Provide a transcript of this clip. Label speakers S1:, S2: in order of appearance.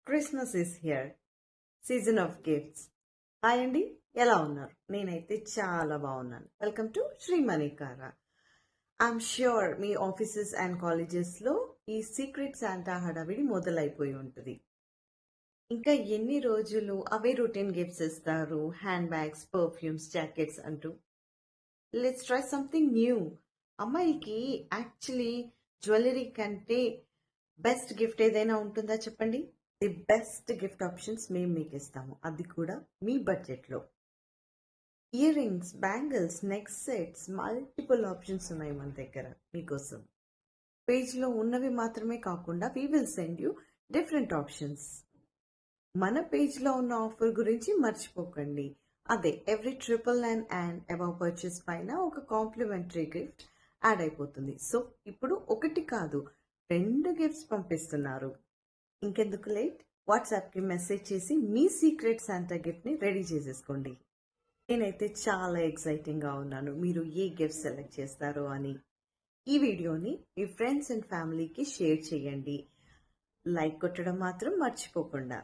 S1: Christmas is here. Season of gifts. Hi అండి, ఎలా ఉన్నారు? నేనైతే చాలా బాగున్నాను. Welcome to Srimanikara. I'm sure మీ ఆఫీసెస్ అండ్ కాలేజెస్లో ఈ సీక్రెట్ శాంటా హడావిడి మొదలైపోయి ఉంటుంది. ఇంకా ఎన్ని రోజులు అవే రొటీన్ గిఫ్ట్స్ ఇస్తారు, హ్యాండ్ బ్యాగ్స్, పర్ఫ్యూమ్స్, జాకెట్స్ అంటూ. Let's try something new. అమ్మాయికి యాక్చువల్లీ జ్యువెలరీ కంటే బెస్ట్ గిఫ్ట్ ఏదైనా ఉంటుందా చెప్పండి? ది బెస్ట్ గిఫ్ట్ ఆప్షన్స్ మేము మీకు ఇస్తాము, అది కూడా మీ బడ్జెట్లో. Ear rings, bangles, neck sets, multiple options ఉన్నాయి మన దగ్గర మీకోసం. పేజ్లో ఉన్నవి మాత్రమే కాకుండా we will send you different options. మన పేజ్లో ఉన్న ఆఫర్ గురించి మర్చిపోకండి. అదే ఎవ్రీ 999 అండ్ అబౌవ్ పర్చేస్ పైన ఒక కాంప్లిమెంటరీ గిఫ్ట్ యాడ్ అయిపోతుంది. సో ఇప్పుడు ఒకటి కాదు, 2 గిఫ్ట్స్ పంపిస్తున్నారు. ఇంకెందుకు లేట్, వాట్సాప్కి మెసేజ్ చేసి మీ సీక్రెట్ శాంటా గిఫ్ట్ని రెడీ చేసేసుకోండి. నేనైతే చాలా ఎక్సైటింగ్గా ఉన్నాను మీరు ఏ గిఫ్ట్ సెలెక్ట్ చేస్తారో అని. ఈ వీడియోని మీ ఫ్రెండ్స్ అండ్ ఫ్యామిలీకి షేర్ చేయండి. లైక్ కొట్టడం మాత్రం మర్చిపోకుండా.